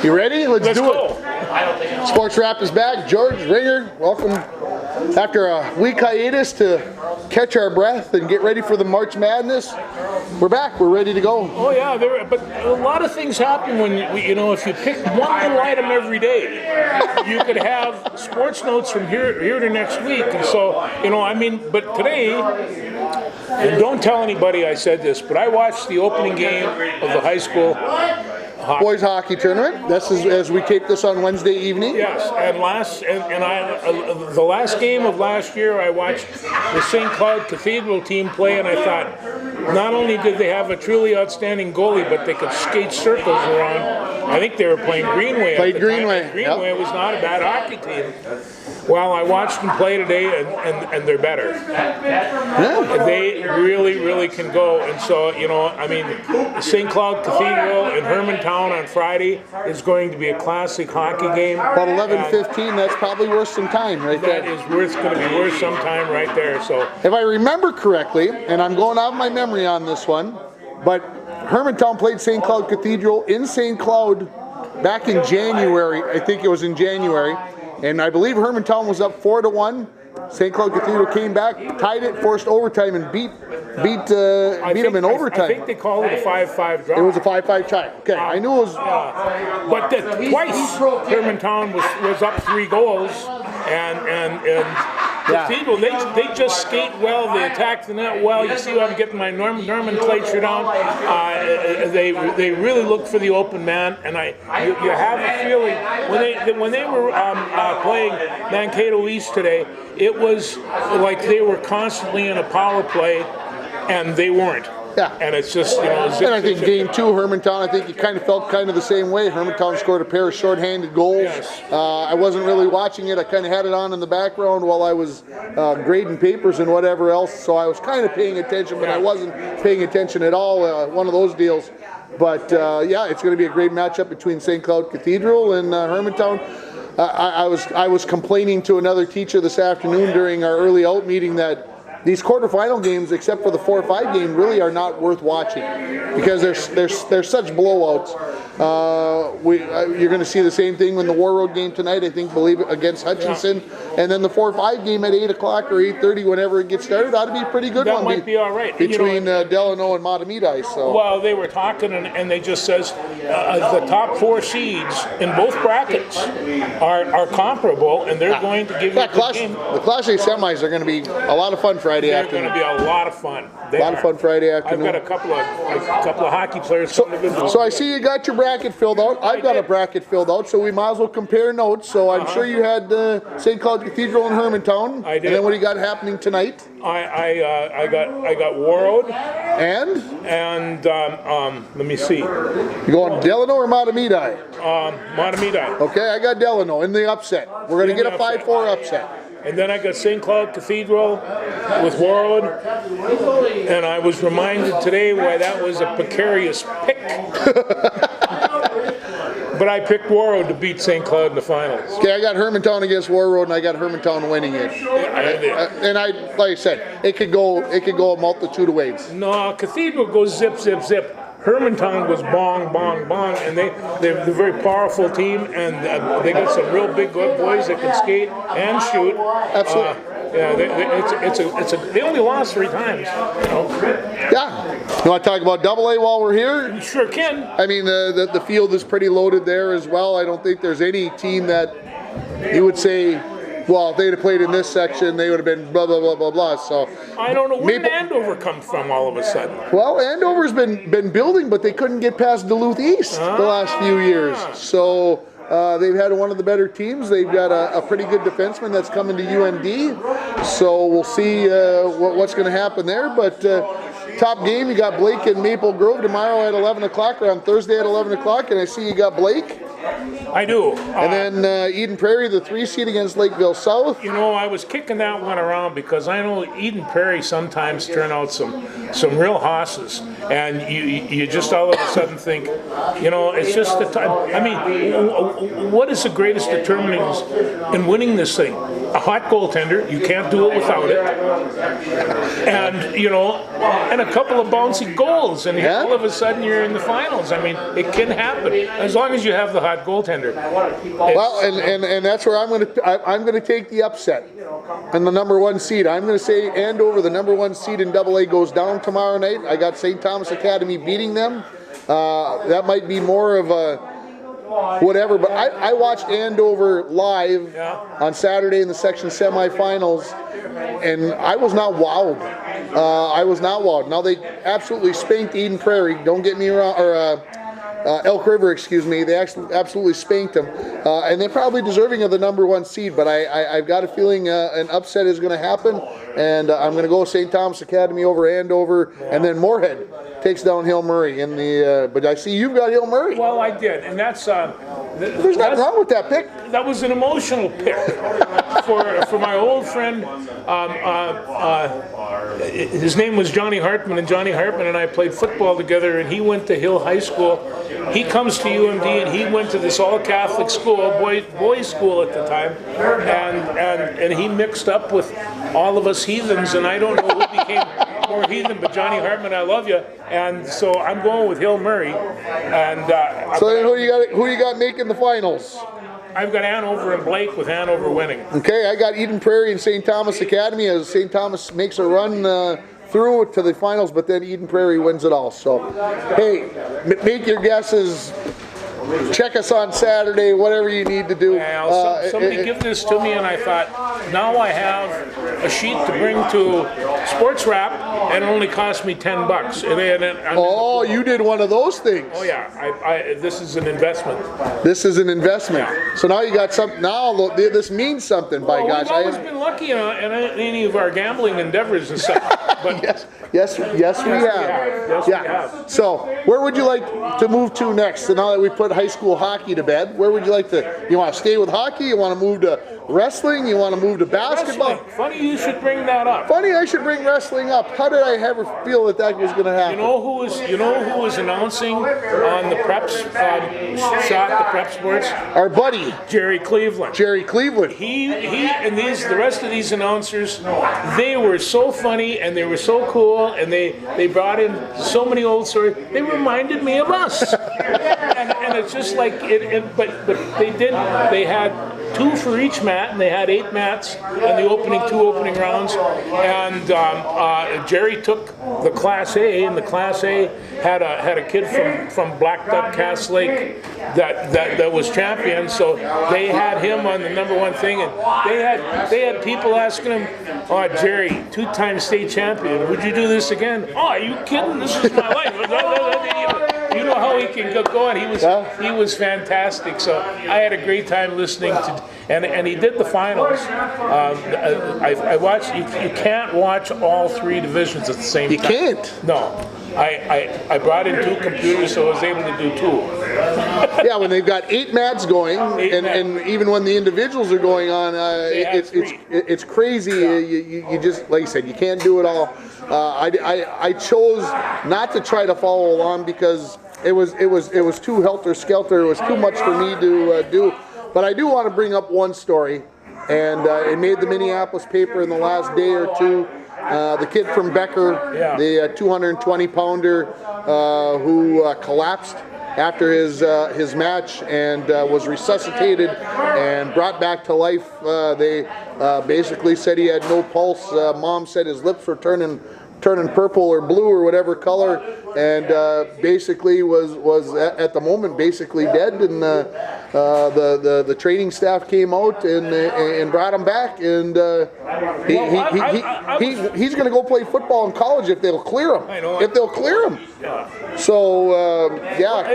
You ready? Let's do go. it. Sports Wrap is back. George, Ringer, welcome after a week hiatus to catch our breath and get ready for the March Madness. We're back. We're ready to go. Oh yeah, but a lot of things happen when if you pick one little item every day, you could have sports notes from here to next week. And so but today, and don't tell anybody I said this, but I watched the opening game of the high school boys hockey tournament. This is as we tape this on Wednesday evening. Yes, and the last game of last year, I watched the St. Cloud Cathedral team play, and I thought, not only did they have a truly outstanding goalie, but they could skate circles around. I think they were playing Greenway. Greenway was not a bad hockey team. Well, I watched them play today, and they're better. Yeah. They really, really can go. And so, St. Cloud Cathedral in Hermantown on Friday is going to be a classic hockey game. About 11:15, that's probably worth some time right there. That is going to be worth some time right there. So, if I remember correctly, and I'm going off my memory on this one, but Hermantown played St. Cloud Cathedral in St. Cloud back in January. I think it was in January. And I believe Hermantown was up 4-1. St. Cloud Cathedral came back, tied it, forced overtime, and beat them in overtime. I think they called it a 5-5 draw. It was a 5-5 tie. Okay, I knew it was. But twice Hermantown was up 3 goals, and Cathedral, they just skate well, they attack the net well. You see I'm getting my nomenclature down. They really look for the open man, and you have a feeling when they were playing Mankato East today, it was like they were constantly in a power play, and they weren't. Yeah. And it's just, and I think game 2, Hermantown, I think you kind of felt kind of the same way. Hermantown scored a pair of shorthanded goals. Yes. I wasn't really watching it. I kind of had it on in the background while I was grading papers and whatever else. So I was kind of paying attention, but I wasn't paying attention at all. One of those deals. But it's going to be a great matchup between St. Cloud Cathedral and Hermantown. I was complaining to another teacher this afternoon during our early out meeting that these quarterfinal games, except for the 4-5 game, really are not worth watching because they're such blowouts. You're going to see the same thing in the War Road game tonight, I believe, against Hutchinson. And then the 4-5 game at 8 o'clock or 8:30, whenever it gets started, ought to be a pretty good one. That might be all right. Between Delano and Matamidi. So. Well, they were talking, and they just says the top 4 seeds in both brackets are comparable, and they're going to give you a good game. The Class A semis are going to be a lot of fun Friday afternoon. They're going to be a lot of fun. A lot of fun Friday afternoon. I've got a couple of hockey players. So I see you got your bracket filled out. I've got a bracket filled out, so we might as well compare notes. So I'm sure you had St. Cloud Cathedral in Hermantown. I did. And then what do you got happening tonight? I got Warroad and let me see. You going Delano or Matamidi? Matamidi. Okay, I got Delano in the upset. We're going to get a 5-4 upset. And then I got St. Cloud Cathedral with Warroad, and I was reminded today why that was a precarious pick. But I picked Warroad to beat St. Cloud in the finals. Okay, I got Hermantown against Warroad, and I got Hermantown winning it. And like I said, it could go a multitude of ways. No, Cathedral goes zip, zip, zip. Hermantown was bong, bong, bong, and they're a very powerful team, and they got some real big good boys that can skate and shoot. Absolutely. They only lost 3 times. Yeah. You want to talk about AA while we're here? You sure can. I mean, the field is pretty loaded there as well. I don't think there's any team that you would say, well, if they'd have played in this section, they would have been blah, blah, blah, blah, blah. So I don't know where did Andover come from all of a sudden. Well, Andover's been building, but they couldn't get past Duluth East the last few years. So they've had one of the better teams. They've got a pretty good defenseman that's coming to UND. So we'll see what's going to happen there. But top game, you got Blake and Maple Grove tomorrow at 11 o'clock, or on Thursday at 11 o'clock. And I see you got Blake. I do. And then Eden Prairie, the 3 seed against Lakeville South. I was kicking that one around because I know Eden Prairie sometimes turn out some real hosses, and you just all of a sudden think, it's just the time. I mean, what is the greatest determinants in winning this thing? a hot goaltender. You can't do it without it. And, you know, and a couple of bouncy goals, and all of a sudden you're in the finals. I mean, it can happen as long as you have the hot goaltender. Well, and that's where I'm going to take the upset and the number 1 seed. I'm going to say Andover, the number 1 seed in AA, goes down tomorrow night. I got St. Thomas Academy beating them. That might be more of a whatever, but I watched Andover live on Saturday in the section semifinals, and I was not wowed. I was not wowed. Now, they absolutely spanked Eden Prairie, don't get me wrong, or Elk River, excuse me. They actually absolutely spanked them, and they're probably deserving of the number 1 seed, but I've got a feeling an upset is going to happen, and I'm going to go St. Thomas Academy over Andover, and then Moorhead takes down Hill Murray in the. But I see you've got Hill Murray. Well, I did, and that's. There's nothing wrong with that pick. That was an emotional pick for my old friend. His name was Johnny Hartman, and Johnny Hartman and I played football together, and he went to Hill High School. He comes to UMD, and he went to this all-Catholic school, boys' school at the time, and he mixed up with all of us heathens, and I don't know who became more heathen, but Johnny Hartman, I love you, and so I'm going with Hill Murray. And so then who you got making the finals? I've got Hanover and Blake, with Hanover winning. Okay, I got Eden Prairie and St. Thomas Academy, as St. Thomas makes a run through to the finals, but then Eden Prairie wins it all. So, hey, make your guesses. Check us on Saturday, whatever you need to do. Somebody give this to me, and I thought, now I have a sheet to bring to Sports Wrap, and it only cost me $10. Oh, you did one of those things. Oh yeah, this is an investment. This is an investment. So now you got something. Now this means something. By gosh, we've always been lucky in any of our gambling endeavors and stuff. But yes, we have. We have. So where would you like to move to next? So now that we put high school hockey to bed, where would you like to? You want to stay with hockey? You want to move to wrestling? You want to move to basketball? Wrestling. Funny you should bring that up. Funny I should bring wrestling up. How did I ever feel that was going to happen? You know who was announcing on the preps shot, the prep sports? Our buddy Jerry Cleveland. Jerry Cleveland. He and the rest of these announcers, they were so funny and they were so cool, and they brought in so many old stories. They reminded me of us. and it's just like but they had 2 for each mat, and they had 8 mats in the 2 opening rounds, and Jerry took the Class A, and the Class A had a kid from Black Duck Cass Lake that was champion, so they had him on the number 1 thing, and they had people asking him, "Oh, Jerry, 2-time state champion, would you do this again?" "Oh, are you kidding? This is my life." You know how he can go, and he was fantastic. So I had a great time listening to, and he did the finals. I watched. You can't watch all 3 divisions at the same time. You can't. No. I brought in 2 computers, so I was able to do 2. Yeah, when they've got 8 mats going, and even when the individuals are going on, it's crazy. You just, like you said, you can't do it all. I chose not to try to follow along because it was too helter-skelter. It was too much for me to do. But I do want to bring up one story, and it made the Minneapolis paper in the last day or 2. The kid from Becker, the 220-pounder who collapsed after his match and was resuscitated and brought back to life. They basically said he had no pulse. Mom said his lips were turning purple or blue or whatever color, and basically was at the moment basically dead. And the training staff came out and brought him back, and he's going to go play football in college if they'll clear him. If they'll clear him. So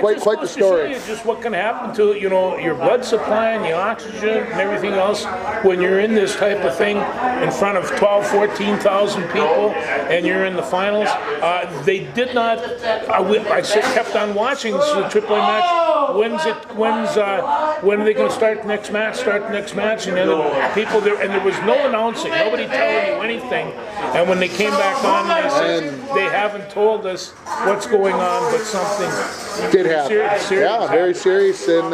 quite the story. It just what can happen to your blood supply and the oxygen and everything else when you're in this type of thing in front of 12,000-14,000 people and you're in the finals. They did not. I kept on watching the AAA match. When are they going to start the next match? And people there, and there was no announcing, nobody telling you anything. And when they came back on, they said they haven't told us what's going on, but something did happen. Serious very serious, and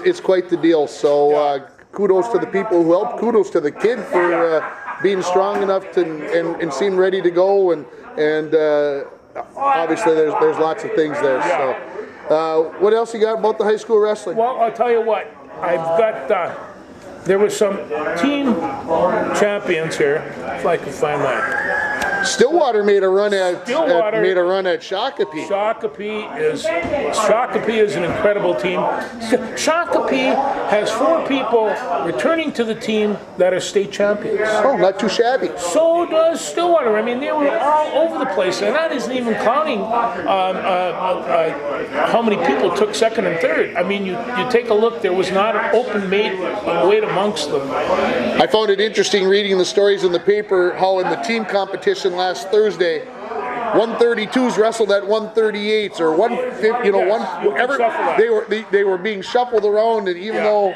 it's quite the deal. So kudos to the people who helped. Kudos to the kid for being strong enough to and seem ready to go. And obviously there's lots of things there. So, what else you got about the high school wrestling? Well, I'll tell you what. I've got. There was some team champions here. If I can find that. Stillwater made a run at Shakopee. Shakopee is an incredible team. Shakopee has 4 people returning to the team that are state champions. Oh, not too shabby. So does Stillwater. I mean, they were all over the place, and that isn't even counting how many people took second and third. I mean, you take a look. There was not an open weight amongst them. I found it interesting reading the stories in the paper how in the team competition last Thursday, 132s wrestled at 138s or 150, whatever. They were being shuffled around, and even though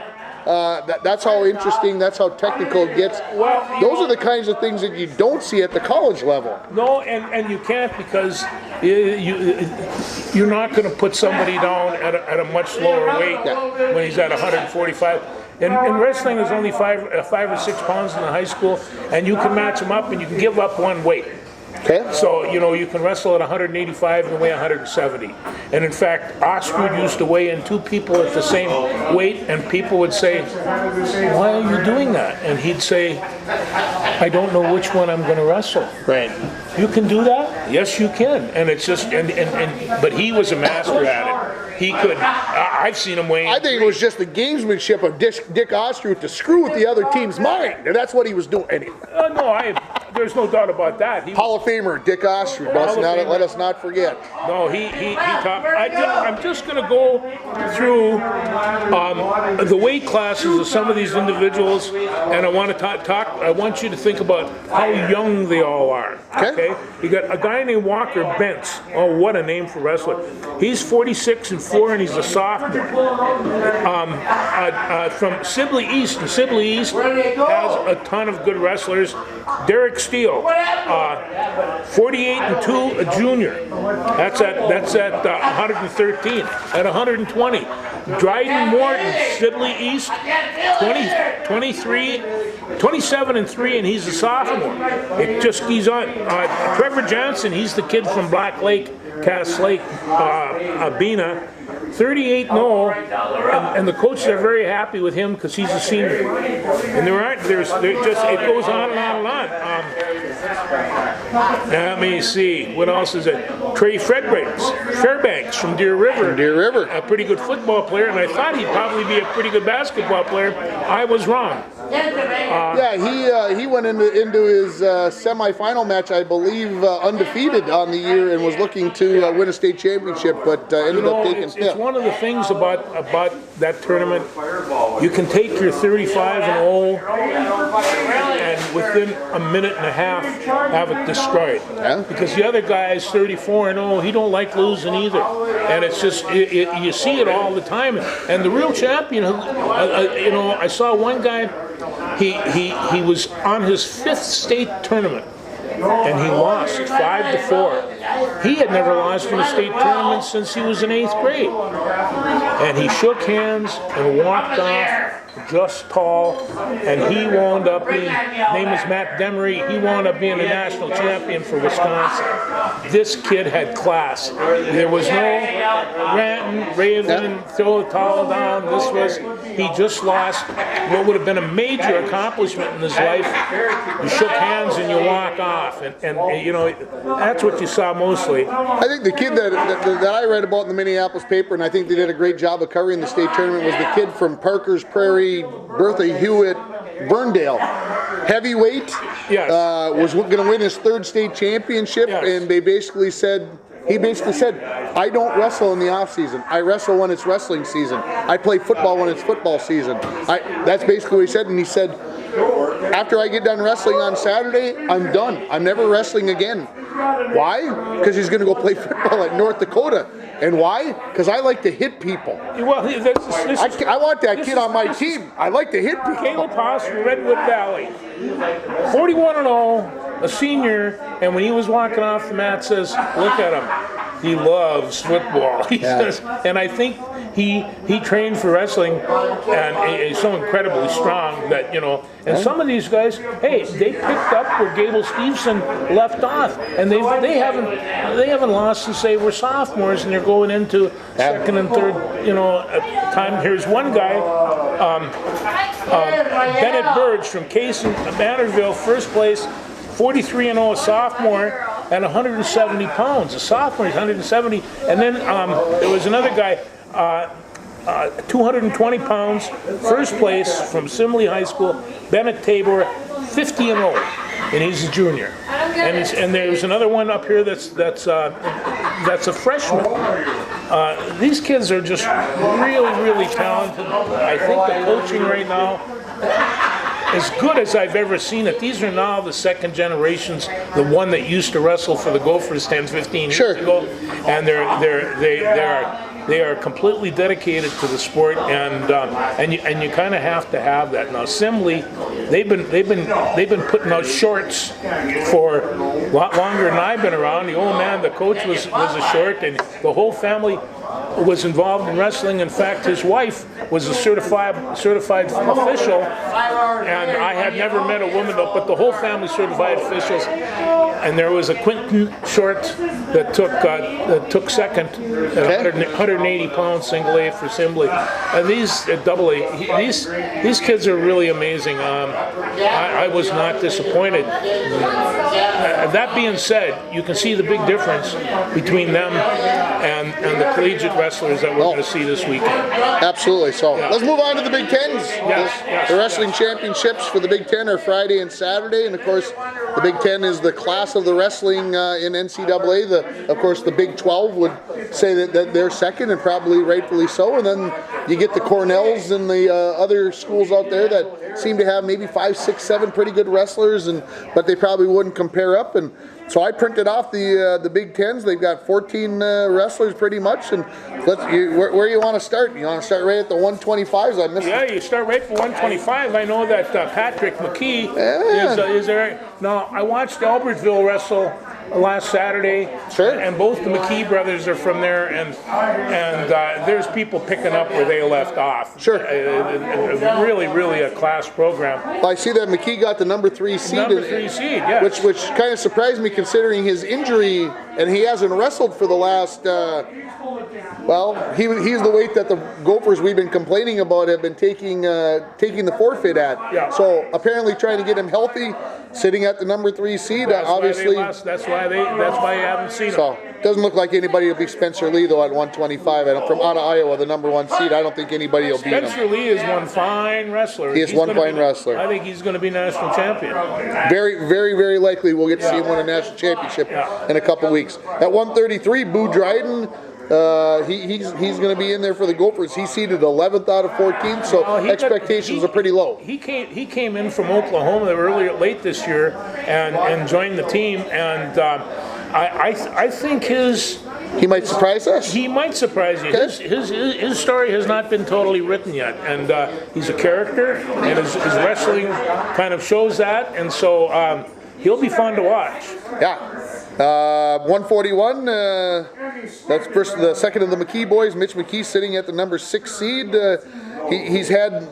that's how interesting, that's how technical it gets. Well, those are the kinds of things that you don't see at the college level. No, and you can't, because you're not going to put somebody down at a much lower weight when he's at 145. And wrestling is only 5 or 6 pounds in the high school, and you can match them up, and you can give up one weight. Okay. So, you can wrestle at 185 and weigh 170. And in fact, Ostrud used to weigh in 2 people at the same weight, and people would say, "Why are you doing that?" And he'd say, "I don't know which one I'm going to wrestle." Right. You can do that? Yes, you can. And it's just, but he was a master at it. He could, I've seen him weigh. I think it was just the gamesmanship of Dick Ostrud to screw with the other team's mind, and that's what he was doing. There's no doubt about that. Hall of Famer Dick Ostrud. Let us not forget. No, he taught. I'm just going to go through the weight classes of some of these individuals, and I want to talk. I want you to think about how young they all are. Okay. You got a guy named Walker Bentz. Oh, what a name for a wrestler! He's 46-4, and he's a sophomore. From Sibley East, and Sibley East has a ton of good wrestlers. Derek Steele, 48-2, a junior. That's at 113. At 120, Dryden Morton, Sibley East, 27-3, and he's a sophomore. It just keeps on. Trevor Johnson, he's the kid from Black Lake, Cass Lake, Bena. 38-0, and the coaches are very happy with him because he's a senior. And it goes on and on and on. Let me see, what else is it? Trey Fairbanks from Deer River. A pretty good football player, and I thought he'd probably be a pretty good basketball player. I was wrong. He went into his semifinal match, I believe, undefeated on the year, and was looking to win a state championship, but ended up taking fifth. It's one of the things about that tournament. You can take your 35-0 and within a minute and a half have it destroyed. Yeah. Because the other guy is 34-0. He don't like losing either, and it's just you see it all the time. And the real champion, I saw one guy. He was on his 5th state tournament, and he lost 5-4. He had never lost in a state tournament since he was in 8th grade. And he shook hands and walked off just tall, and he wound up being, name is Matt Demery, he wound up being a national champion for Wisconsin. This kid had class. There was no ranting, raving, throw the towel down. He just lost what would have been a major accomplishment in his life. You shook hands and you walk off, and that's what you saw mostly. I think the kid that I read about in the Minneapolis paper, and I think they did a great job of covering the state tournament, was the kid from Parker's Prairie, Bertha Hewitt, Burndale. Heavyweight, yes. Was going to win his 3rd state championship, yes. And he basically said, I don't wrestle in the off season. I wrestle when it's wrestling season. I play football when it's football season. That's basically what he said, and he said, after I get done wrestling on Saturday, I'm done. I'm never wrestling again. Why? Because he's going to go play football at North Dakota. And why? Because I like to hit people. Well, I want that kid on my team. I like to hit people. Caleb Haas from Redwood Valley, 41-0, a senior, and when he was walking off the mat, says, "Look at him. he loves football. He says, and I think he trained for wrestling, and he's so incredibly strong that, you know, and some of these guys, hey, they picked up where Gable Steveson left off, and they haven't lost since they were sophomores, and they're going into second and third, you know, time. Here's one guy, Bennett Burge from Case and Bannerville, first place, 43-0, a sophomore, and 170 pounds. A sophomore is 170, and then there was another guy, 220 pounds, first place from Simley High School, Bennett Tabor, 50-0, and he's a junior. And there's another one up here that's a freshman. These kids are just really talented. I think the coaching right now, as good as I've ever seen it. These are now the second generations, the one that used to wrestle for the Gophers 10, 15 years ago, and they are completely dedicated to the sport, and you kind of have to have that. Now Simley, they've been putting out shorts for a lot longer than I've been around. The old man, the coach, was a short, and the whole family was involved in wrestling. In fact, his wife was a certified official, and I had never met a woman, but the whole family certified officials. And there was a Quinton Short that took second at 180 pounds, single A for Simley. And these double A, these kids are really amazing. I was not disappointed. That being said, you can see the big difference between them and the collegiate wrestlers that we're going to see this weekend. Absolutely. So let's move on to the Big Tens. Yes. The wrestling championships for the Big Ten are Friday and Saturday, and of course the Big Ten is the class of the wrestling in NCAA. Of course the Big 12 would say that they're second, and probably rightfully so, and then you get the Cornells and the other schools out there that seem to have maybe 5, 6, 7 pretty good wrestlers, but they probably wouldn't compare up. And so I printed off the Big Tens. They've got 14 wrestlers pretty much, and where you want to start? You want to start right at the 125s? I missed. Yeah, you start right for 125. I know that Patrick McKee is there. Now I watched Albertville wrestle last Saturday, and both the McKee brothers are from there, and there's people picking up where they left off. Sure. Really a class program. Well, I see that McKee got the number 3 seed. Number 3 seed, yeah. Which kind of surprised me considering his injury, and he hasn't wrestled for the last. Well, he's the weight that the Gophers we've been complaining about have been taking the forfeit at. Yeah. So apparently trying to get him healthy, sitting at the number 3 seed. Obviously, that's why you haven't seen him. So doesn't look like anybody will be Spencer Lee though at 125. And from out of Iowa, the number 1 seed. I don't think anybody will beat him. Spencer Lee is one fine wrestler. He is one fine wrestler. I think he's going to be national champion. Very likely we'll get to see him win a national championship in a couple weeks. At 133, Boo Dryden. He's going to be in there for the Gophers. He's seeded 11th out of 14, so expectations are pretty low. He came in from Oklahoma late this year and joined the team, and I think he might surprise us. He might surprise you. His story has not been totally written yet, and he's a character, and his wrestling kind of shows that, and so he'll be fun to watch. Yeah. 141, that's the second of the McKee boys. Mitch McKee sitting at the number 6 seed. He's had,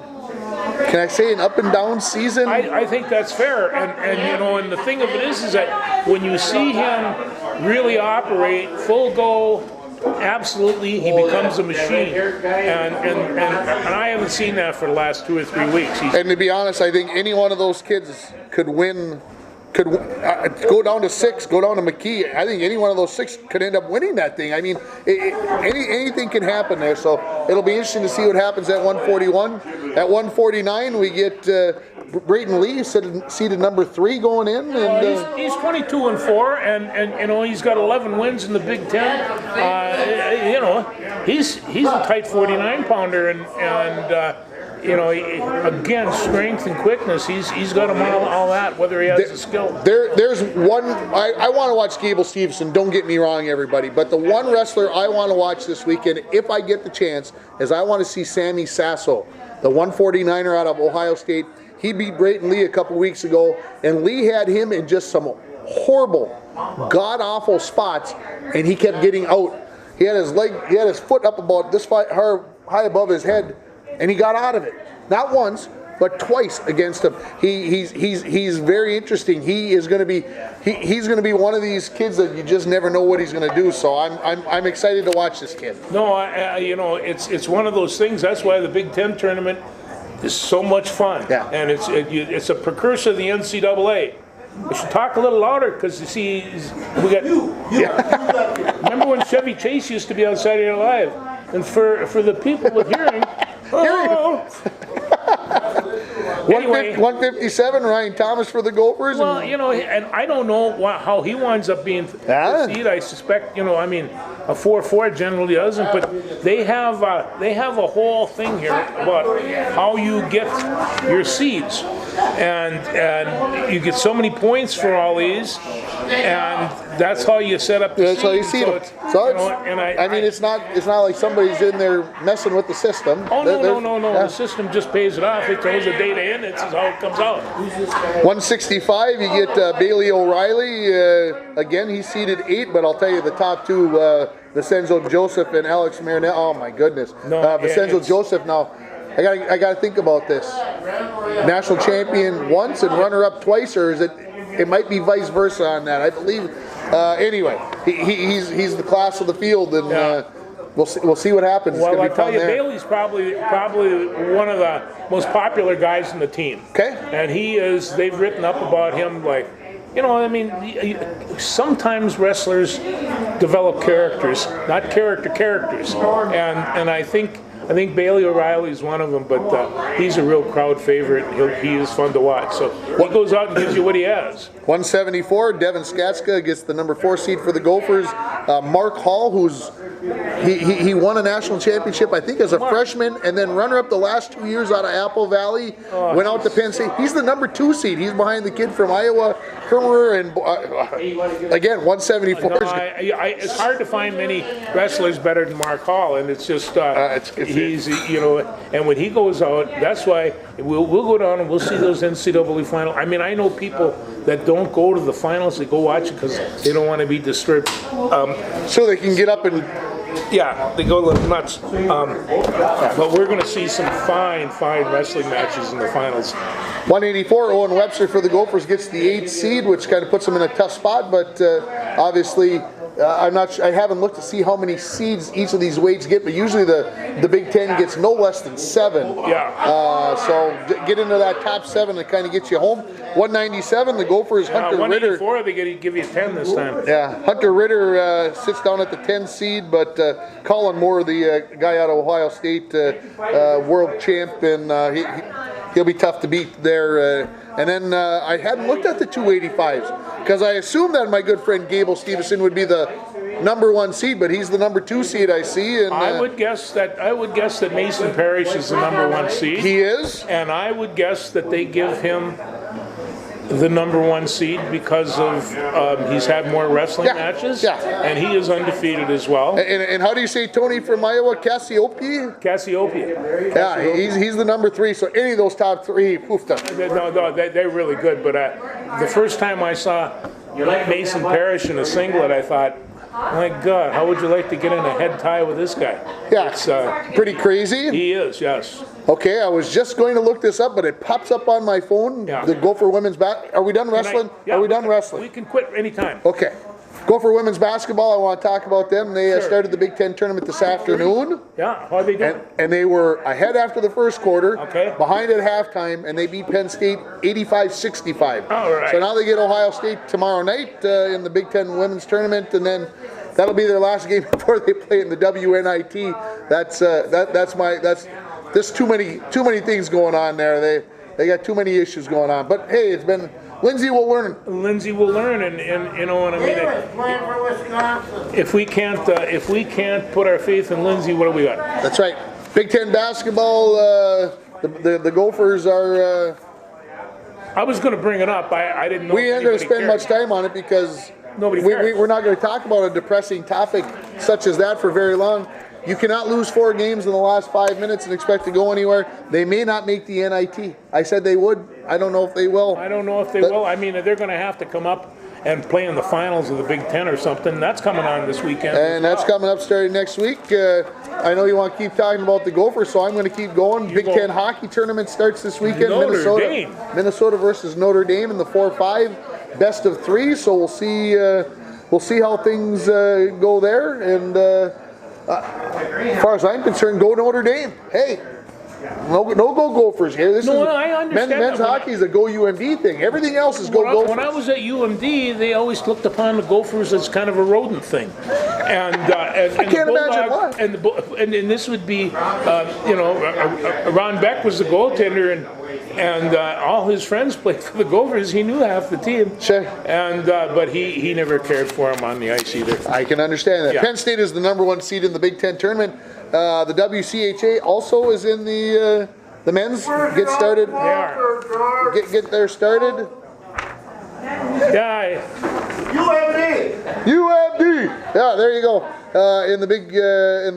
can I say, an up and down season? I think that's fair, and the thing of it is that when you see him really operate full go, absolutely, he becomes a machine, and I haven't seen that for the last 2 or 3 weeks. And to be honest, I think any one of those kids could win. Go down to 6, go down to McKee. I think any one of those 6 could end up winning that thing. I mean, anything can happen there. So it'll be interesting to see what happens at 141. At 149, we get Brayton Lee seated number 3 going in. And he's 22-4, and he's got 11 wins in the Big Ten. He's a tight 49-pounder, and again, strength and quickness, he's got them all that, whether he has the skill. There's one, I want to watch Gable Steveson, don't get me wrong, everybody, but the one wrestler I want to watch this weekend, if I get the chance, is I want to see Sammy Sasso, the 149er out of Ohio State. He beat Brayton Lee a couple weeks ago, and Lee had him in just some horrible, god-awful spots, and he kept getting out. He had his foot up about this high above his head, and he got out of it. Not once, but twice against him. He's very interesting. He's going to be one of these kids that you just never know what he's going to do. So I'm excited to watch this kid. No, it's one of those things. That's why the Big Ten tournament is so much fun. Yeah. And it's a precursor of the NCAA. We should talk a little louder because you see, we got. Remember when Chevy Chase used to be on Saturday Night Live? And for the people with hearing, anyway, 157, Ryan Thomas for the Gophers. Well, and I don't know how he winds up being the seed. I suspect, a 4-4 generally doesn't, but they have a whole thing here about how you get your seeds, and you get so many points for all these, and that's how you set up the That's how you seeds. see them. It's not like somebody's in there messing with the system. Oh, no. The system just pays it off. It throws the data in. This is how it comes out. 165, you get Bailey O'Reilly. Again, he's seeded 8, but I'll tell you the top two, Vincenzo Joseph and Alex Marinette. Oh my goodness. Vincenzo Joseph now. I got to think about this. National champion once and runner-up twice, or is it might be vice versa on that. I believe. Anyway, he's the class of the field, and we'll see what happens. Well, I tell you, Bailey's probably one of the most popular guys in the team. Okay. And they've written up about him like, sometimes wrestlers develop characters, not characters. And I think Bailey O'Reilly is one of them, but he's a real crowd favorite. He is fun to watch. So he goes out and gives you what he has. 174, Devin Skatska gets the number 4 seed for the Gophers. Mark Hall, he won a national championship, I think, as a freshman, and then runner-up the last 2 years out of Apple Valley, went out to Penn State. He's the number 2 seed. He's behind the kid from Iowa, Hermer, and again, 174. It's hard to find many wrestlers better than Mark Hall, and it's just he's and when he goes out, that's why we'll go down and we'll see those NCAA finals. I mean, I know people that don't go to the finals; they go watch it because they don't want to be disturbed. So they can get up and. Yeah, they go a little nuts. But we're going to see some fine wrestling matches in the finals. 184, Owen Webster for the Gophers gets the 8th seed, which kind of puts them in a tough spot, but obviously I haven't looked to see how many seeds each of these weights get, but usually the Big Ten gets no less than 7. Yeah. So get into that top 7 to kind of get you home. 197, the Gophers, Hunter Ritter. 184, they give you 10 this time. Yeah, Hunter Ritter sits down at the 10 seed, but Colin Moore, the guy out of Ohio State, world champ, and he'll be tough to beat there. And then I hadn't looked at the 285s because I assumed that my good friend Gable Stevenson would be the number 1 seed, but he's the number 2 seed I see. And I would guess that Mason Parrish is the number 1 seed. He is, and I would guess that they give him the number 1 seed because of he's had more wrestling matches, and he is undefeated as well. And how do you say Tony from Iowa? Cassiopeia? Yeah, he's the number 3. So any of those top 3, poofed up. No, they're really good. But the first time I saw Mason Parrish in a singlet, I thought, my God, how would you like to get in a head tie with this guy? Yeah, it's pretty crazy. He is, yes. Okay, I was just going to look this up, but it pops up on my phone. Yeah. The Gopher women's Are we done wrestling? Are we done wrestling? We can quit anytime. Okay. Gopher women's basketball, I want to talk about them. They started the Big Ten tournament this afternoon. Yeah, how are they doing? And they were ahead after the first quarter, behind at halftime, and they beat Penn State 85-65. All right. So now they get Ohio State tomorrow night in the Big Ten women's tournament, and then that'll be their last game before they play in the WNIT. There's too many things going on there. They got too many issues going on. But hey, it's been Lindsay will learn. Lindsay will learn, and you know what I mean. Playing for Wisconsin. If we can't put our faith in Lindsay, what do we got? That's right. Big Ten basketball. The Gophers are. I was going to bring it up. I didn't know. We aren't going to spend much time on it because we're not going to talk about a depressing topic such as that for very long. You cannot lose 4 games in the last 5 minutes and expect to go anywhere. They may not make the NIT. I said they would. I don't know if they will. I don't know if they will. I mean, they're going to have to come up and play in the finals of the Big Ten or something. That's coming on this weekend. And that's coming up starting next week. I know you want to keep talking about the Gophers, so I'm going to keep going. Big Ten hockey tournament starts this weekend. Notre Dame. Minnesota versus Notre Dame in the 4-5 best of 3. So we'll see how things go there. And as far as I'm concerned, go Notre Dame. Hey. No go Gophers here. This I understand men's hockey is a go UMD thing. Everything else is go Gophers. When I was at UMD, they always looked upon the Gophers as kind of a rodent thing, and I can't imagine why. And this would be, Ron Beck was the goaltender, and all his friends played for the Gophers. He knew half the team. Sure. And but he never cared for him on the ice either. I can understand that. Yeah. Penn State is the #1 seed in the Big Ten tournament. The WCHA also is in the men's. Get started. They are. Get there started. Yeah. UMD. Yeah, there you go. In the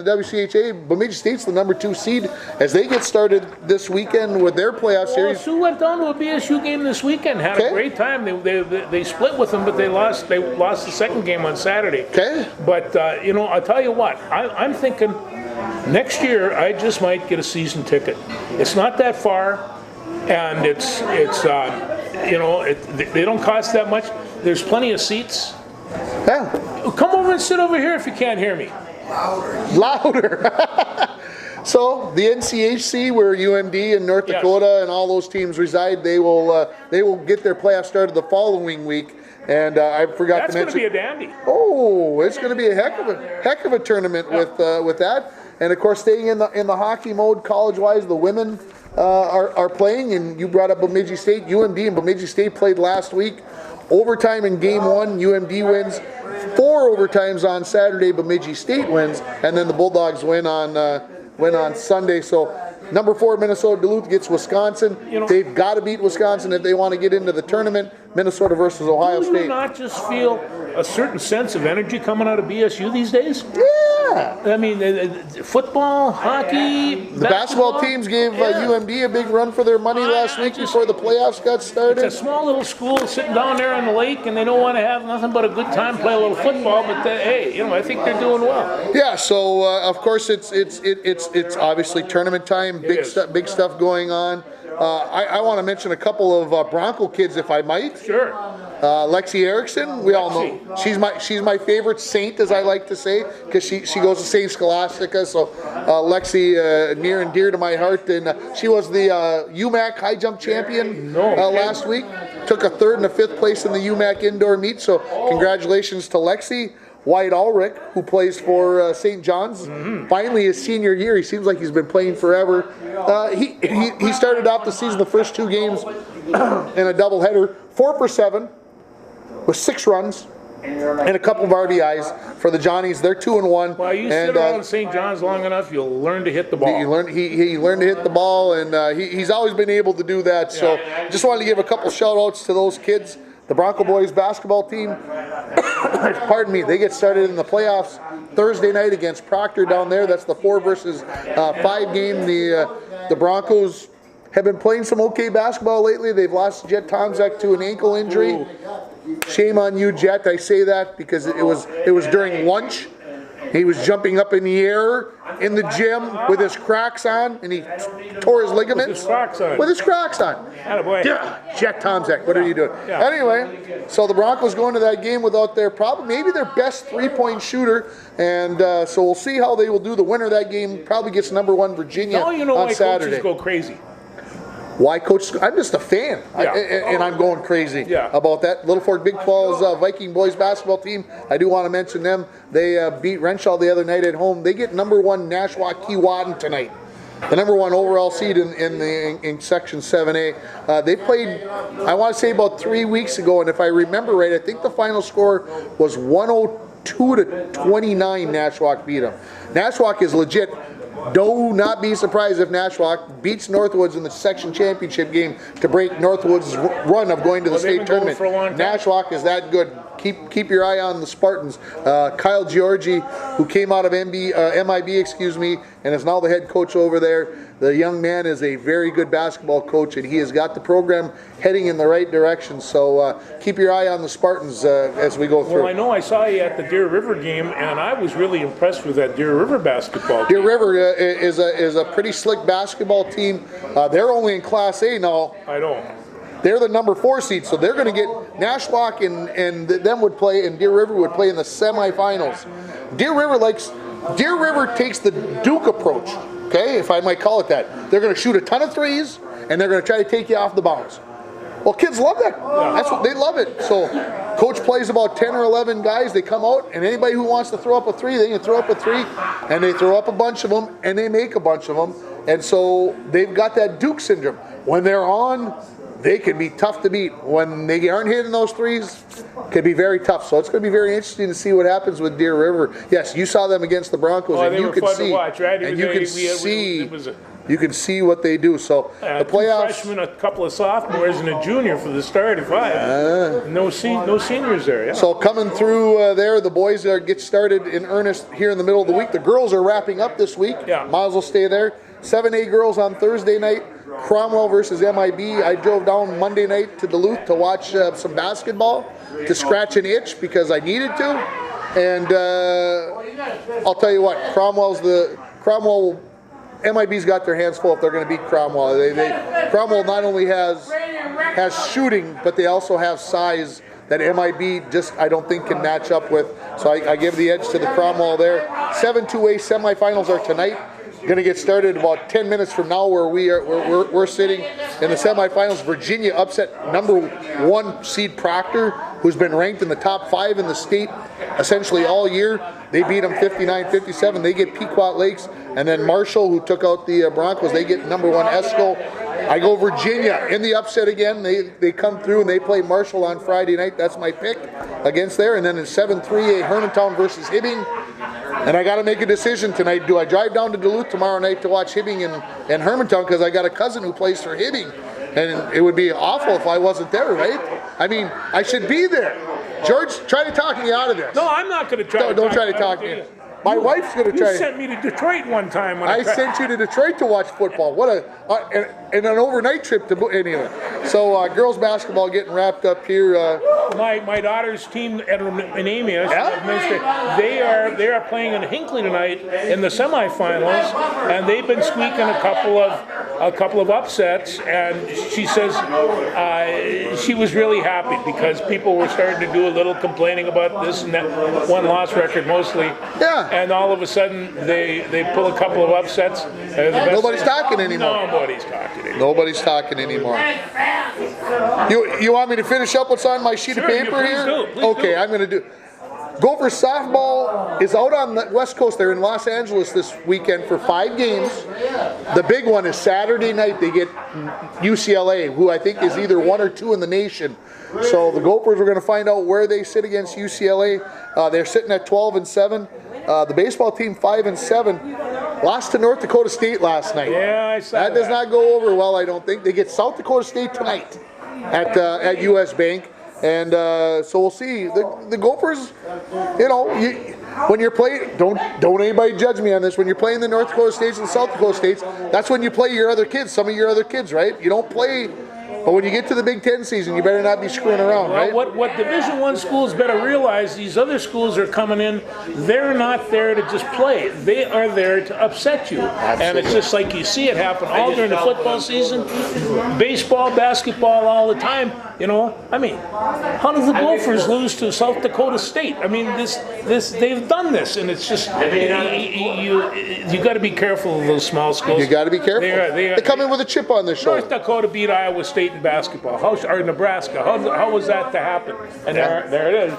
WCHA, Bemidji State's the #2 seed as they get started this weekend with their playoff Well, series. Sue went down to a BSU game this weekend. Had Okay. a great time. They split with them, but they lost. They lost the second game on Saturday. Okay. But I'll tell you what. I'm thinking next year I just might get a season ticket. It's not that far, and they don't cost that much. There's plenty of seats. Yeah. Come over and sit over here if you can't hear me. Louder. So the NCHC, where UMD and North Yes. Dakota and all those teams reside, they will get their playoff started the following week. And I forgot That's to going to mention. be a dandy. Oh, it's going to be a heck of a tournament with that. And of course, staying in the hockey mode, college-wise, the women are playing. And you brought up Bemidji State. UMD and Bemidji State played last week. Overtime in game 1, UMD wins. 4 overtimes on Saturday, Bemidji State wins, and then the Bulldogs win on Sunday. So #4 Minnesota Duluth gets Wisconsin. They've got to beat Wisconsin if they want to get into the tournament. Minnesota versus Ohio Do you State. not just feel a certain sense of energy coming out of BSU these days? Yeah. I mean, football, hockey, The basketball teams gave UMD a big run for their money last week before the playoffs got started. It's a small little school sitting down there on the lake, and they don't want to have nothing but a good time, play a little football. But hey, I think they're doing well. Yeah, so of course it's obviously tournament time. Big stuff going on. I want to mention a couple of Bronco kids, if I might. Sure. Lexi Erickson, we all know she's my favorite Saint, as I like to say, because she goes to Saint Scholastica. So Lexi, near and dear to my heart, and she was the UMAC high jump champion last week. Took a 3rd and a 5th place in the UMAC indoor meet. So congratulations to Lexi. Wyatt Ulrich, who plays for St. John's, finally his senior year. He seems like he's been playing forever. He started off the season, the first 2 games in a doubleheader, 4 for 7 with 6 runs and a couple of RBIs for the Johnnies. They're 2-1. Well, you sit around St. John's long enough, you'll learn to hit the ball. He learned to hit the ball, and he's always been able to do that. So just wanted to give a couple shout outs to those kids. The Bronco boys basketball team, pardon me, they get started in the playoffs Thursday night against Proctor down there. That's the 4 versus 5 game. The Broncos have been playing some okay basketball lately. They've lost Jet Tomzak to an ankle injury. Ooh. Shame on you, Jet. I say that because it was during lunch. He was jumping up in the air in the gym with his Crocs on, and he tore his ligaments. With his Crocs on. With his Crocs on. Attaboy. Jack Tomzak, what are you doing? Yeah. Anyway, so the Broncos go into that game without maybe their best 3-point shooter, and so we'll see how they will do. The winner of that game probably gets #1 Virginia Now you know on why Saturday. coaches go crazy. Why coach? I'm just a fan, Yeah. and I'm going crazy about that. Little Fork Big Falls Viking boys basketball team. I do want to mention them. They beat Renshaw the other night at home. They get #1 Nashua Keewatin tonight, the #1 overall seed in Section 7A. They played, I want to say, about 3 weeks ago, and if I remember right, I think the final score was 102-29. Nashua beat them. Nashua is legit. Do not be surprised if Nashua beats Northwoods in the section championship game to break Northwoods' run of going to the state tournament. For a long time. Nashua is that good. Keep your eye on the Spartans. Kyle Georgi, who came out of MIB, and is now the head coach over there. The young man is a very good basketball coach, and he has got the program heading in the right direction. So keep your eye on the Spartans as we go through. Well, I know I saw you at the Deer River game, and I was really impressed with that Deer River basketball team. Deer River is a pretty slick basketball team. They're only in Class A now. I know. They're the number 4 seed, so they're going to get Nashwauk and them would play, and Deer River would play in the semifinals. Deer River takes the Duke approach, okay, if I might call it that. They're going to shoot a ton of threes, and they're going to try to take you off the bounce. Well, kids love that. That's what they love it. So, coach plays about 10 or 11 guys. They come out, and anybody who wants to throw up a three, they can throw up a three, and they throw up a bunch of them, and they make a bunch of them. And so they've got that Duke syndrome. When they're on, they can be tough to beat. When they aren't hitting those threes, it can be very tough. So it's going to be very interesting to see what happens with Deer River. Yes, you saw them against the Broncos, Oh, and they you were can fun see, to watch, right? and you can see. It was a You can see what they do. So the two playoffs. freshmen, a couple of sophomores, and a junior for the starting 5. No seniors there. Yeah. So coming through there, the boys get started in earnest here in the middle of the week. The girls are wrapping up this week. Yeah. Might as well stay there. 7A girls on Thursday night. Cromwell versus MIB. I drove down Monday night to Duluth to watch some basketball to scratch an itch because I needed to. And I'll tell you what, Cromwell. MIB's got their hands full if they're going to beat Cromwell. Cromwell not only has shooting, but they also have size that MIB just I don't think can match up with. So I give the edge to the Cromwell there. 7-2A semifinals are tonight. Going to get started about 10 minutes from now, where we're sitting in the semifinals. Virginia upset number 1 seed Proctor, who's been ranked in the top 5 in the state essentially all year. They beat them 59-57. They get Pequot Lakes, and then Marshall, who took out the Broncos, they get number 1 Esco. I go Virginia in the upset again. They come through and they play Marshall on Friday night. That's my pick against there. And then in 7-3A, Hermantown versus Hibbing. And I got to make a decision tonight. Do I drive down to Duluth tomorrow night to watch Hibbing and Hermantown, because I got a cousin who plays for Hibbing, and it would be awful if I wasn't there, right? I mean, I should be there. George, try to talk me out of this. No, I'm not going to try. Don't try to talk me. My wife's going to try. You sent me to Detroit one time. When I sent you to Detroit to watch football. What and an overnight trip to anyway. So girls basketball getting wrapped up here. My daughter's team at Anemia, they are playing in Hinckley tonight in the semifinals, and they've been squeaking a couple of upsets. And she says she was really happy because people were starting to do a little complaining about this and that 1-loss record mostly. Yeah. And all of a sudden they pull a couple of upsets. Nobody's talking anymore. Nobody's talking anymore. You want me to finish up what's on my sheet of paper here? Please I'm going to do. Gophers softball is out on the West Coast. They're in Los Angeles this weekend for 5 games. The big one is Saturday night. They get UCLA, who I think is either 1 or 2 in the nation. So the Gophers, we're going to find out where they sit against UCLA. They're sitting at 12-7. The baseball team 5-7. Lost to North Dakota State last night. Yeah, I saw that. That does not go over well, I don't think. They get South Dakota State tonight at US Bank. And so we'll see. The Gophers, when you're playing, don't anybody judge me on this. When you're playing the North Dakota States and South Dakota States, that's when you play your other kids, some of your other kids, right? You don't play. But when you get to the Big Ten season, you better not be screwing around, right? What Division I schools better realize, these other schools are coming in, they're not there to just play. They are there to upset you. Absolutely. And it's just like you see it happen all during the football season, baseball, basketball, all the time. I mean, how do the Gophers lose to South Dakota State? I mean, this they've done this, and it's just you got to be careful of those small schools. You got to be careful. They come in with a chip on their shoulder. North Dakota beat Iowa State in basketball. Or Nebraska. How was that to happen? And there it is.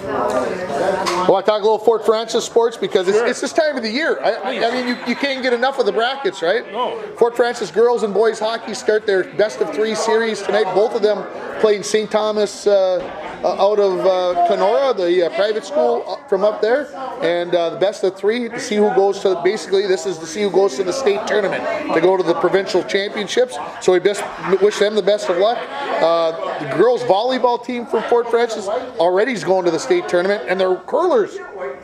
I want to talk a little Fort Francis sports because it's this time of the year. I mean, you can't get enough of the brackets, right? No. Fort Francis girls and boys hockey start their best-of-3 series tonight. Both of them playing St. Thomas out of Kenora, the private school from up there. And the best-of-3 to see who goes to, basically, this is to see who goes to the state tournament to go to the provincial championships. So we wish them the best of luck. The girls volleyball team from Fort Francis already is going to the state tournament, and their curlers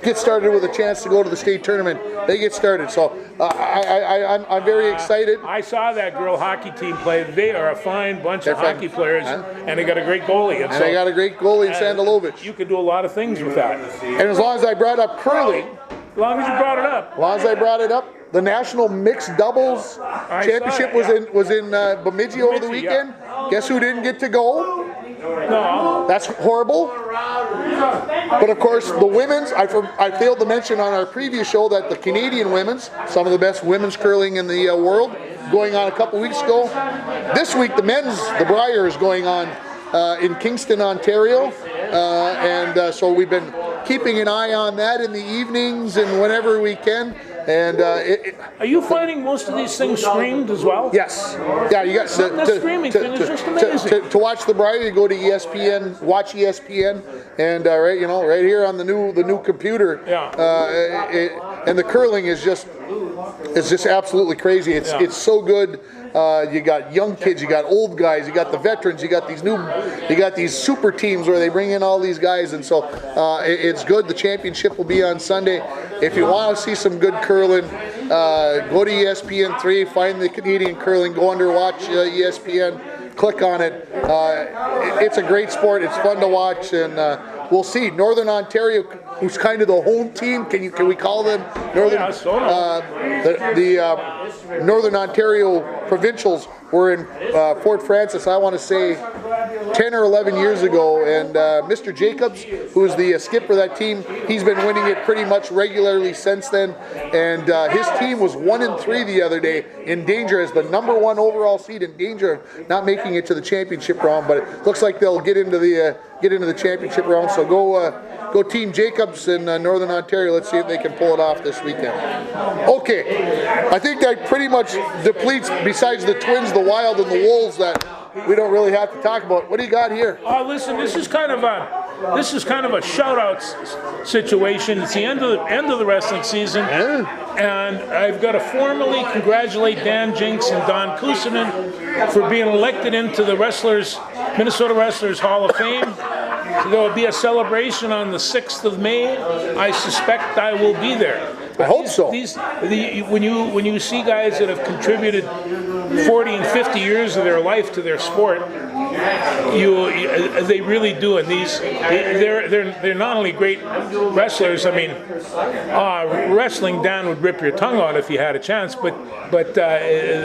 get started with a chance to go to the state tournament, they get started. So I'm very excited. I saw that girl hockey team play. They are a fine bunch of fine. hockey players, and they got a great goalie. And they got a great goalie in Sandalovich. You could do a lot of things with that. And as long as I brought up curling, As long as you brought it up. the national mixed doubles championship was in Bemidji over the weekend. Guess who didn't get to go? No. That's horrible. But of course, the women's, I failed to mention on our previous show that the Canadian women's, some of the best women's curling in the world, going on a couple weeks ago. This week, the men's, the Brier, is going on in Kingston, Ontario. So we've been keeping an eye on that in the evenings and whenever we can. And Are you finding most of these things streamed as well? yes, yeah, you got The streaming thing is just amazing. to watch the Brier, you go to ESPN, watch ESPN, and right here on the new computer. Yeah. And the curling is just absolutely crazy. It's so good. You got young kids, you got old guys, you got the veterans, you got these super teams where they bring in all these guys, and so it's good. The championship will be on Sunday. If you want to see some good curling, go to ESPN3, find the Canadian curling, go under watch ESPN, click on it. It's a great sport. It's fun to watch, and we'll see. Northern Ontario, who's kind of the home team, can we call them Northern? The Northern Ontario Provincials were in Fort Francis, I want to say 10 or 11 years ago, and Mr. Jacobs, who is the skipper of that team, he's been winning it pretty much regularly since then, and his team was 1-3 the other day, in danger as the #1 overall seed, in danger of not making it to the championship round, but it looks like they'll get into the championship round. So go Team Jacobs in Northern Ontario. Let's see if they can pull it off this weekend. Okay, I think that pretty much depletes, besides the Twins, the Wild, and the Wolves, that we don't really have to talk about. What do you got here? Listen, this is kind of a shout-out situation. It's the end of the wrestling season, and I've got to formally congratulate Dan Jinks and Don Kusanen for being elected into the Minnesota Wrestlers Hall of Fame. There will be a celebration on the 6th of May. I suspect I will be there. I hope so. When you see guys that have contributed 40 and 50 years of their life to their sport, they really do. And they're not only great wrestlers. I mean, wrestling, Dan would rip your tongue out if you had a chance. But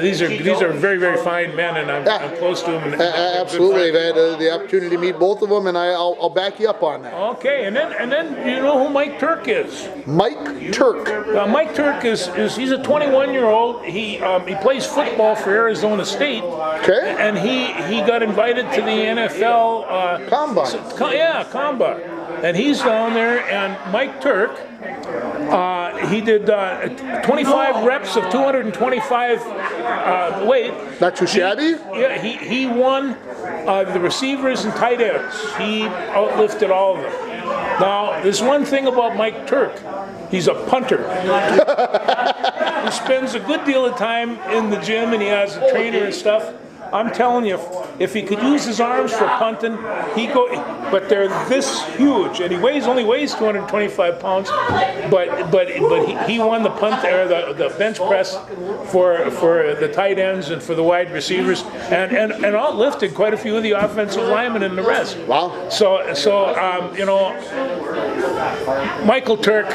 these are very, very fine men, and I'm close to them. Absolutely, I've had the opportunity to meet both of them, and I'll back you up on that. Okay, and then you know who Mike Turk is? Mike Turk. Mike Turk is he's a 21-year-old. He plays football for Arizona State. Okay. And he got invited to the NFL Combine. Combine. And he's down there. And Mike Turk, he did 25 reps of 225 weight. Not too shabby. He won the receivers and tight ends. He outlifted all of them. Now, there's one thing about Mike Turk. He's a punter. He spends a good deal of time in the gym, and he has a trainer and stuff. I'm telling you, if he could use his arms for punting, but they're this huge, and he only weighs 225 pounds. But he won the punt or the bench press for the tight ends and for the wide receivers, and outlifted quite a few of the offensive linemen and the rest. Wow. So Michael Turk,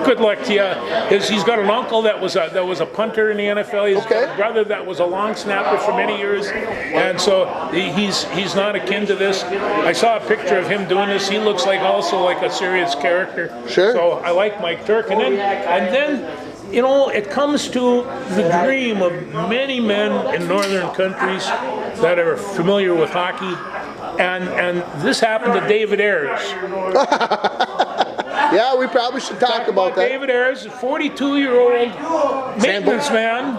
good luck to you. He's got an uncle that was a punter in the NFL. He's got a brother that was a long snapper for many years, and so he's not akin to this. I saw a picture of him doing this. He looks also like a serious character. Sure. So I like Mike Turk, and then it comes to the dream of many men in northern countries that are familiar with hockey, and this happened to David Ayres. Yeah, we probably should talk about that. David Ayres, a 42-year-old maintenance man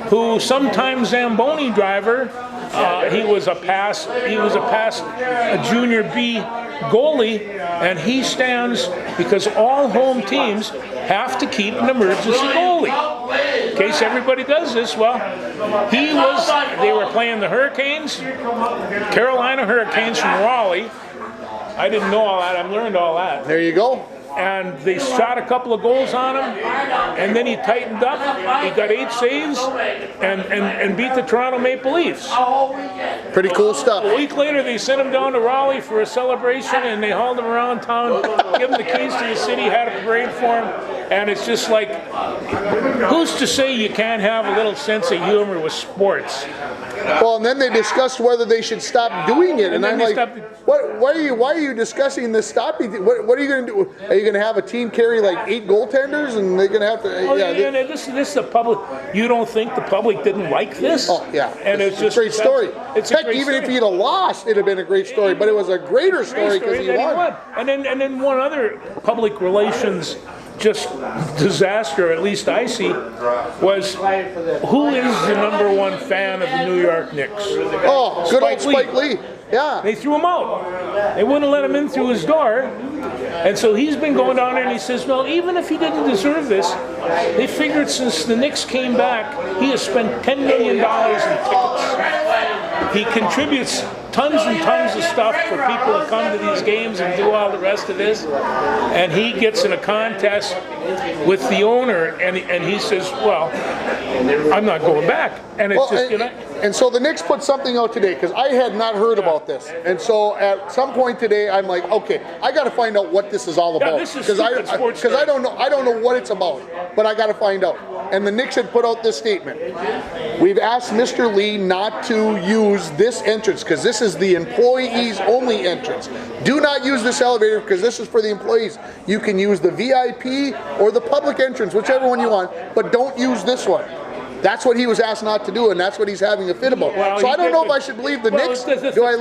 who sometimes Zamboni driver. He was a junior B goalie, and he stands because all home teams have to keep an emergency goalie. In case everybody does this, they were playing the Hurricanes, Carolina Hurricanes from Raleigh. I didn't know all that. I've learned all that. There you go. and they shot a couple of goals on him, and then he tightened up. He got 8 saves and beat the Toronto Maple Leafs. Pretty cool stuff. A week later, they sent him down to Raleigh for a celebration, and they hauled him around town, gave him the keys to the city, had a parade for him, and it's just like, who's to say you can't have a little sense of humor with sports? Well, and then they discussed whether they should stop doing it, and I'm like, why are you discussing this stopping? What are you going to do? Are you going to have a team carry like 8 goaltenders, and they're going to have to? This is the public. You don't think the public didn't like this? Oh yeah, and it's just a great story. It's Heck, even if he'd have lost, it'd have been a great story. But it was a greater story because he won. And then one other public relations just disaster, at least I see, was who is the #1 fan of the New York Knicks? Oh, good old Spike Lee. Yeah. They threw him out. They wouldn't let him in through his door. And so he's been going down there and he says, well, even if he didn't deserve this, they figured since the Knicks came back, he has spent $10 million in tickets. He contributes tons and tons of stuff for people to come to these games and do all the rest of this. And he gets in a contest with the owner and he says, well, I'm not going back. And it's and so the Knicks put something out today because I had not heard about this, and so at some point today I'm like, okay, I got to find out what this is all about because I don't know what it's about, but I got to find out. And the Knicks had put out this statement: we've asked Mr. Lee not to use this entrance because this is the employees only entrance. Do not use this elevator because this is for the employees. You can use the VIP or the public entrance, whichever one you want, but don't use this one. That's what he was asked not to do, and that's what he's having a fit about. So I don't know if I should believe the Knicks. Do I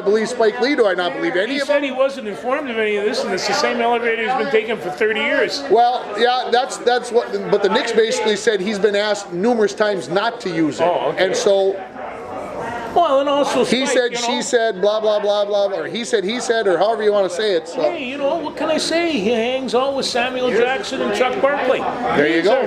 believe Spike Lee? Do I not believe any of them? He said he wasn't informed of any of this, and it's the same elevator he's been taking for 30 years. Well, yeah, that's what. But the Knicks basically said he's been asked numerous times not to use it, and so. Well, and also he said, she said, blah blah blah blah, or he said, or however you want to say it. So. Hey, what can I say? He hangs out with Samuel Jackson and Chuck Barkley. There you go.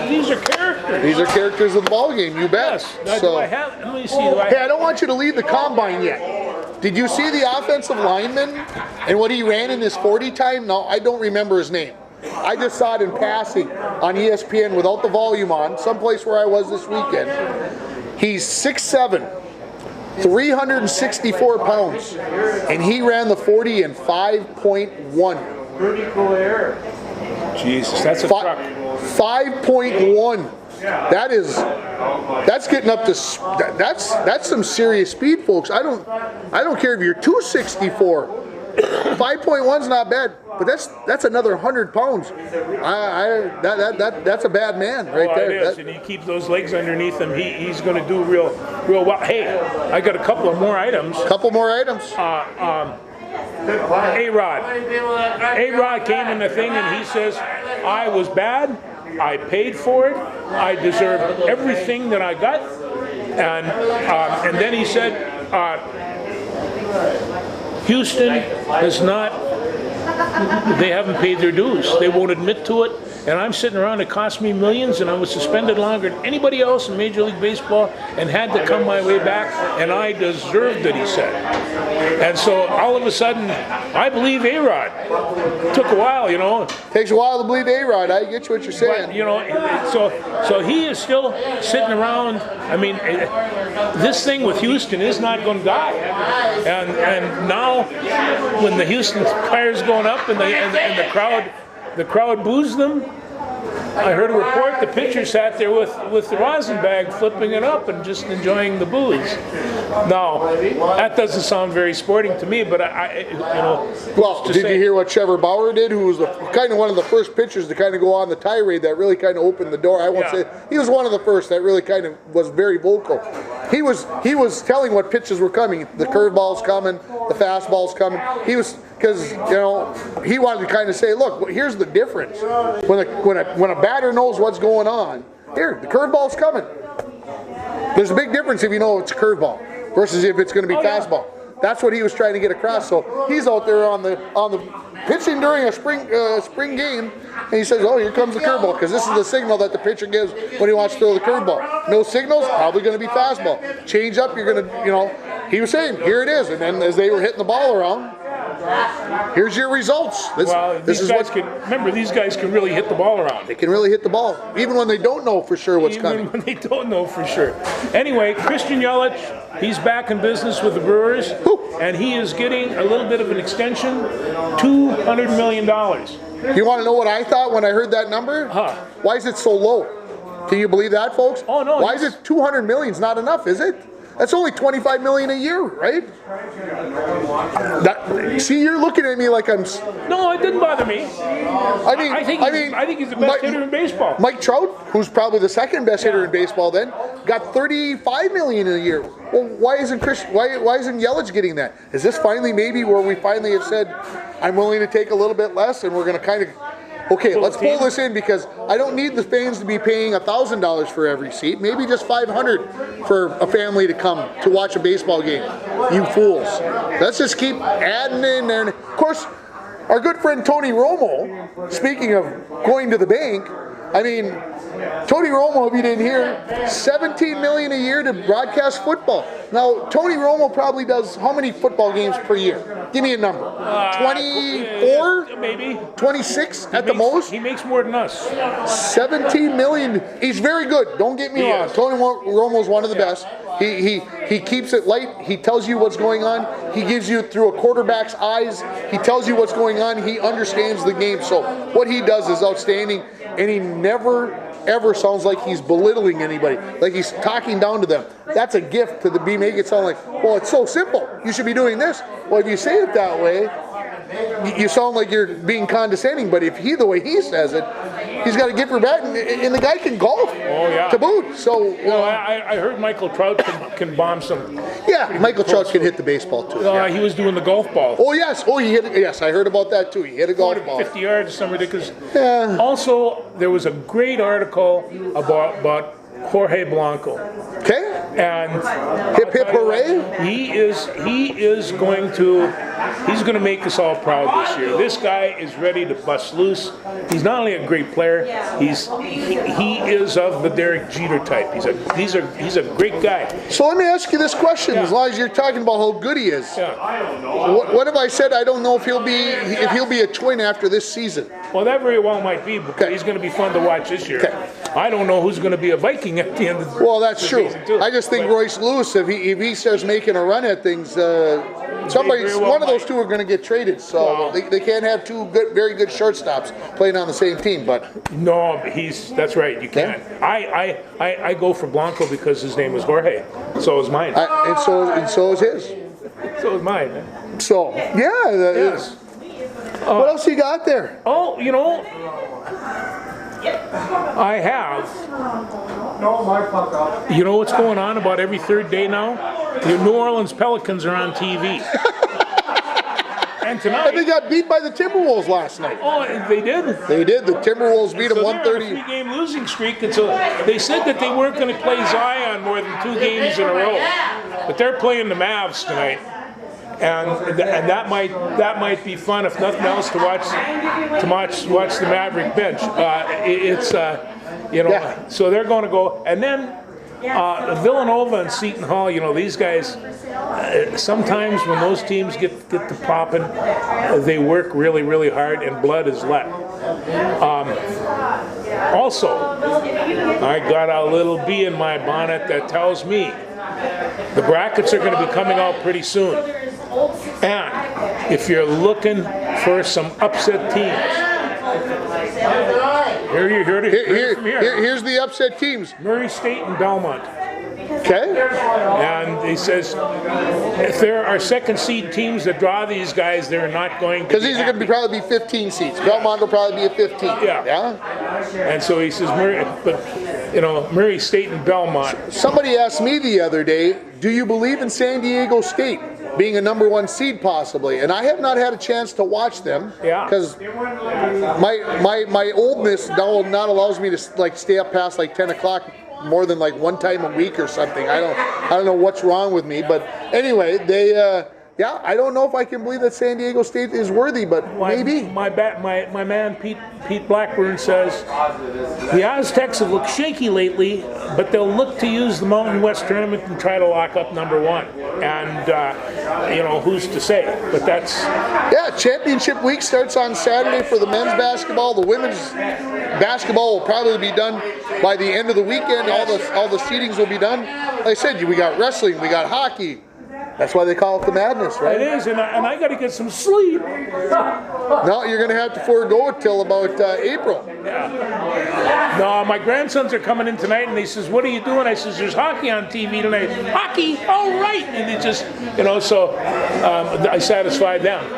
These are characters. These are characters of the ball game. You bet. Yes. So. Let me see. Hey, I don't want you to leave the combine yet. Did you see the offensive lineman and what he ran in his 40 time? No, I don't remember his name. I just saw it in passing on ESPN without the volume on, someplace where I was this weekend. He's 6'7". 364 pounds, and he ran the 40 in 5.1. Pretty cool air. Jesus, that's a truck. 5.1. That's getting up to that's some serious speed, folks. I don't care if you're 264. 5.1's not bad, but that's another 100 pounds. That's a bad man right there. It is, and you keep those legs underneath him, he's going to do real well. Hey, I got a couple of more items. A-Rod. A-Rod came in the thing and he says, I was bad, I paid for it, I deserved everything that I got, and then he said, Houston has not, they haven't paid their dues. They won't admit to it. And I'm sitting around, it cost me millions, and I was suspended longer than anybody else in Major League Baseball and had to come my way back, and I deserved it, he said. And so all of a sudden, I believe A-Rod. Took a while, Takes a while to believe A-Rod. I get you what you're saying. But, so he is still sitting around. I mean, this thing with Houston is not going to die. And now, when the Houston fire's going up and the crowd boos them, I heard a report the pitcher sat there with the rosin bag flipping it up and just enjoying the booze. Now, that doesn't sound very sporting to me, but Well, did you hear what Trevor Bauer did, who was kind of one of the first pitchers to kind of go on the tirade that really kind of opened the door? I won't say he was one of the first that really kind of was very vocal. He was telling what pitches were coming. The curveball's coming, the fastball's coming. Because he wanted to kind of say, look, here's the difference. When a batter knows what's going on, here, the curveball's coming. There's a big difference if you know it's a curveball versus if it's going to be fastball. That's what he was trying to get across. So he's out there on the pitching during a spring game, and he says, "Oh, here comes the curveball," because this is the signal that the pitcher gives when he wants to throw the curveball. No signals, probably going to be fastball. Change up, you're going to, he was saying, here it is. And then as they were hitting the ball around, here's your results. Well, This is guys what can remember. These guys can really hit the ball around. they can really hit the ball, even when they don't know for sure what's Even coming. when they don't know for sure. Anyway, Christian Yelich, he's back in business with the Brewers, and he is getting a little bit of an extension, $200 million. You want to know what I thought when I heard that number? Huh. Why is it so low? Can you believe that, folks? Oh, no, Why is it 200 million's not enough? Is it? That's only 25 million a year, right? See, you're looking at me like I'm. No, it didn't bother me. I mean, I think he's the best hitter in baseball. Mike Trout, who's probably the second best hitter in baseball, then got 35 million a year. Well, why isn't Yelich getting that? Is this finally maybe where we finally have said, I'm willing to take a little bit less, and we're going to kind of. Okay, let's pull this in because I don't need the fans to be paying $1,000 for every seat. Maybe just $500 for a family to come to watch a baseball game. You fools. Let's just keep adding in there. And of course, our good friend Tony Romo, speaking of going to the bank, I mean, Tony Romo, if you didn't hear, $17 million a year to broadcast football. Now, Tony Romo probably does how many football games per year? Give me a number. 24? Maybe. 26 at the most? He makes more than us. 17 million. He's very good. Don't get me wrong. is. Tony Romo's one of the best. He keeps it light. He tells you what's going on. He gives you through a quarterback's eyes. He tells you what's going on. He understands the game. So what he does is outstanding, and he never ever sounds like he's belittling anybody, like he's talking down to them. That's a gift to make it sound like, well, it's so simple. You should be doing this. Well, if you say it that way, you sound like you're being condescending, but if the way he says it, he's got a gift for bat, and the guy can golf to boot. So, well, I heard Michael Trout can bomb some. Yeah, Michael Trout can hit the baseball too. He was doing the golf ball. Oh yes, he hit it. Yes, I heard about that too. He hit a golf ball. 50 yards, some ridiculous. Yeah. Also, there was a great article about Jorge Blanco. Okay. And hip hip hooray! He's going to make us all proud this year. This guy is ready to bust loose. He's not only a great player, he is of the Derek Jeter type. He's a great guy. So let me ask you this question: as long as you're talking about how good he is, what have I said? I don't know if he'll be a Twin after this season. Well, that very well might be, because he's going to be fun to watch this year. I don't know who's going to be a Viking at the end of the Well, that's true. season. I just think Royce Lewis, if he starts making a run at things, one of those two are going to get traded. So they can't have two very good shortstops playing on the same team. But no, that's right. You can't. I go for Blanco because his name is Jorge. So is mine. And so is his. So is mine. So Yes. What else you got there? Oh, I have. You know what's going on about every third day now? The New Orleans Pelicans are on TV. And tonight, they got beat by the Timberwolves last night. Oh, they did? They did. The Timberwolves beat them 130. They're on a 3-game losing streak, and so they said that they weren't going to play Zion more than 2 games in a row. But they're playing the Mavs tonight. And that might be fun, if nothing else, to watch the Maverick bench. So they're going to go, and then Villanova and Seton Hall. These guys. Sometimes when those teams get to popping, they work really, really hard, and blood is let. Also, I got a little bee in my bonnet that tells me the brackets are going to be coming out pretty soon. And if you're looking for some upset teams, here's the upset teams. Murray State and Belmont. Okay. And he says if there are second seed teams that draw these guys, they're not going to. Because these are going to probably be 15 seats. Belmont will probably be a 15. Yeah. And so he says, Murray State and Belmont. Somebody asked me the other day, do you believe in San Diego State being a #1 seed possibly? And I have not had a chance to watch them. Because my oldness now not allows me to stay up past 10 o'clock more than one time a week or something. I don't know what's wrong with me, but anyway, yeah, I don't know if I can believe that San Diego State is worthy, but maybe. My man Pete Blackburn says the Aztecs have looked shaky lately, but they'll look to use the Mountain West tournament and try to lock up number one. And you know, who's to say? But that's Championship week starts on Saturday for the men's basketball. The women's basketball will probably be done by the end of the weekend. All the seedings will be done. Like I said, we got wrestling, we got hockey. That's why they call it the madness, right? It is, and I got to get some sleep. No, you're going to have to forego it till about April. Yeah. No, my grandsons are coming in tonight, and he says, "What are you doing?" I says, "There's hockey on TV tonight." Hockey, all right. And they just, you know, so I satisfied them.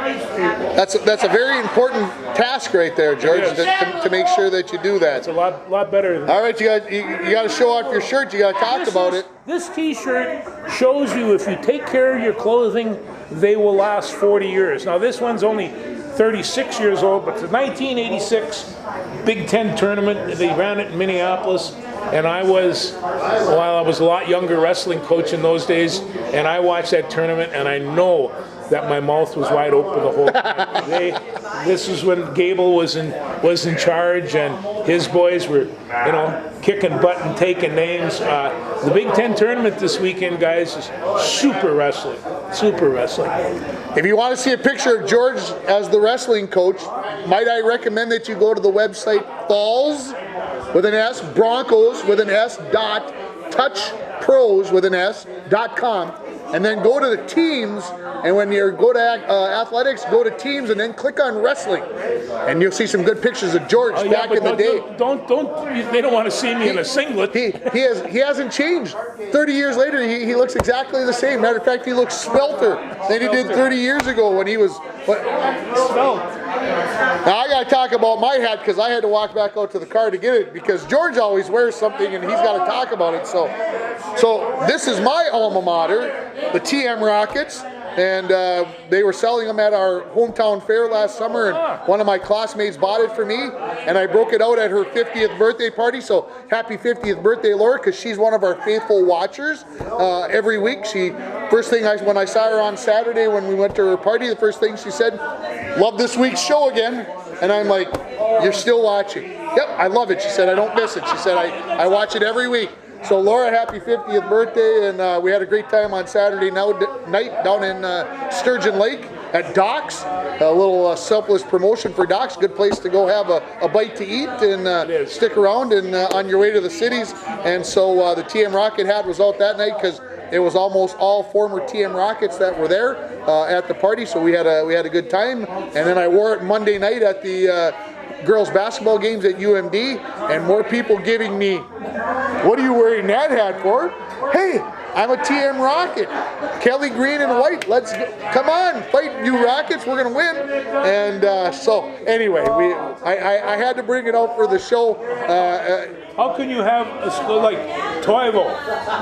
That's a very important task right there, George, to make sure that you do that. It's a lot better. All right, you got to show off your shirt. You got to talk about it. This T-shirt shows you if you take care of your clothing, they will last 40 years. Now this one's only 36 years old, but the 1986 Big Ten tournament, they ran it in Minneapolis, and I was a lot younger wrestling coach in those days, and I watched that tournament, and I know that my mouth was wide open the whole time. This is when Gable was in charge, and his boys were, you know, kicking butt and taking names. The Big Ten tournament this weekend, guys, is super wrestling. Super wrestling. If you want to see a picture of George as the wrestling coach, might I recommend that you go to the website Falls with an S, Broncos with an S, touchpros with an S.com, and then go to the teams. And when you go to athletics, go to teams and then click on wrestling, and you'll see some good pictures of George back in the day. They don't want to see me in a singlet. He hasn't changed. 30 years later, he looks exactly the same. Matter of fact, he looks spelter than he did 30 years ago when he was. Svelte. Now I got to talk about my hat because I had to walk back out to the car to get it because George always wears something and he's got to talk about it. So this is my alma mater, the TM Rockets. And they were selling them at our hometown fair last summer, and one of my classmates bought it for me, and I broke it out at her 50th birthday party. So happy 50th birthday, Laura, because she's one of our faithful watchers every week. When I saw her on Saturday when we went to her party, the first thing she said, "Love this week's show again." And I'm like, "You're still watching?" "Yep, I love it." She said, "I don't miss it." She said, I watch it every week." So Laura, happy 50th birthday, and we had a great time on Saturday night down in Sturgeon Lake at Docks. A little selfless promotion for Docks. Good place to go have a bite to eat and stick around and on your way to the cities. And so the TM Rocket hat was out that night because it was almost all former TM Rockets that were there at the party. So we had a good time. And then I wore it Monday night at the girls basketball games at UMD, and more people giving me, "What are you wearing that hat for?" "Hey, I'm a TM Rocket. Kelly green and white. Let's go. Come on, fight you Rockets. We're gonna win." And so anyway, I had to bring it out for the show. How can you have a school like Toivo?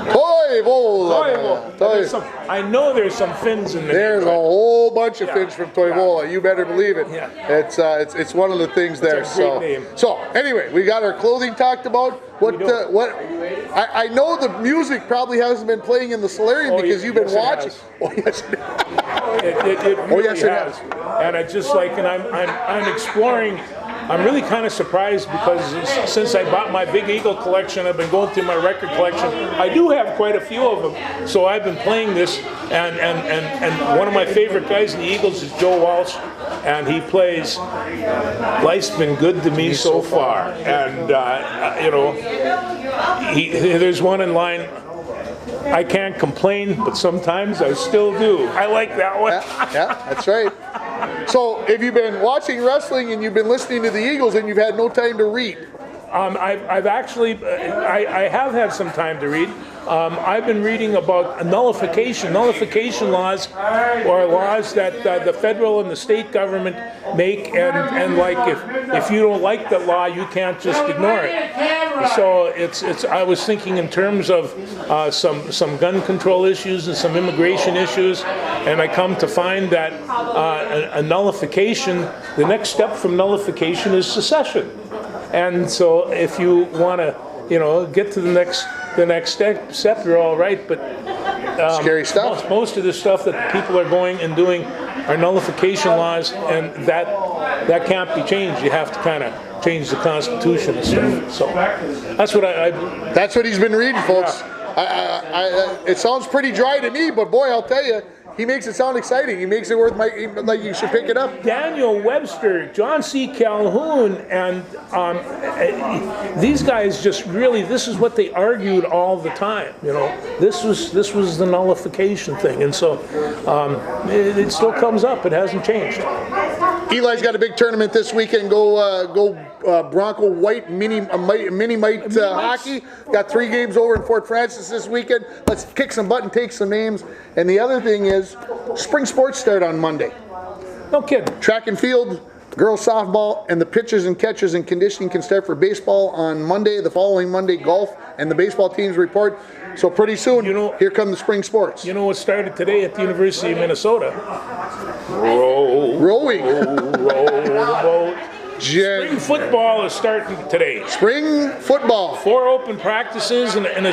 Toivola. I know there's some Finns in there. There's a whole bunch of Finns from Toivola. You better believe it. Yeah. It's one of the things there. It's a great name. So anyway, we got our clothing talked about. I know the music probably hasn't been playing in the solarium because you've been watching. Oh yes. It really has. And I just like, and I'm exploring. I'm really kind of surprised because since I bought my Big Eagle collection, I've been going through my record collection. I do have quite a few of them, so I've been playing this. And one of my favorite guys in the Eagles is Joe Walsh, and he plays "Life's Been Good to Me So Far," and you know, there's one in line. "I can't complain, but sometimes I still do." I like that one. Yeah, that's right. So, if you've been watching wrestling and you've been listening to the Eagles and you've had no time to read? I've actually, I have had some time to read. I've been reading about nullification laws, or laws that the federal and the state government make, and like if you don't like that law, you can't just ignore it. So it's I was thinking in terms of some gun control issues and some immigration issues, and I come to find that a nullification, the next step from nullification is secession. And so if you want to, you know, get to the next step, you're all right. But Scary stuff. Most of the stuff that people are going and doing are nullification laws, and that can't be changed. You have to kind of change the Constitution and stuff. So that's what That's what he's been reading, folks. It sounds pretty dry to me, but boy, I'll tell you, he makes it sound exciting. He makes it worth like you should pick it up. Daniel Webster, John C. Calhoun, and these guys just really, this is what they argued all the time. You know, this was the nullification thing, and so it still comes up. It hasn't changed. Eli's got a big tournament this weekend. Go Bronco White mini mite hockey. Got 3 games over in Fort Francis this weekend. Let's kick some butt and take some names. And the other thing is, spring sports start on Monday. No kidding. Track and field, girls softball, and the pitchers and catchers and conditioning can start for baseball on Monday. The following Monday, golf and the baseball teams report. So pretty soon, here come the spring sports. You know what started today at the University of Minnesota? Rowing. Row the boat. Spring football is starting today. Spring football. 4 open practices and an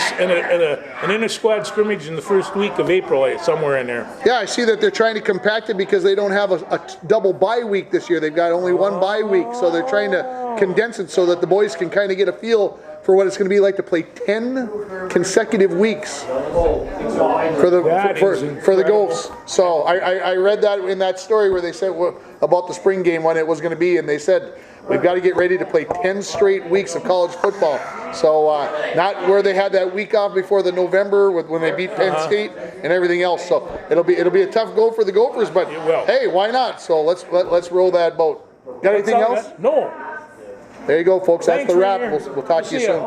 inter-squad scrimmage in the first week of April, somewhere in there. Yeah, I see that they're trying to compact it because they don't have a double bye week this year. They've got only 1 bye week, so they're trying to condense it so that the boys can kind of get a feel for what it's going to be like to play 10 consecutive weeks for the Gophers. So I read that in that story where they said about the spring game when it was going to be, and they said we've got to get ready to play 10 straight weeks of college football. So not where they had that week off before the November when they beat Penn State and everything else. So it'll be a tough go for the Gophers, but hey, why not? So let's roll that boat. Got anything else? No. There you go, folks. That's the wrap. We'll talk to you soon.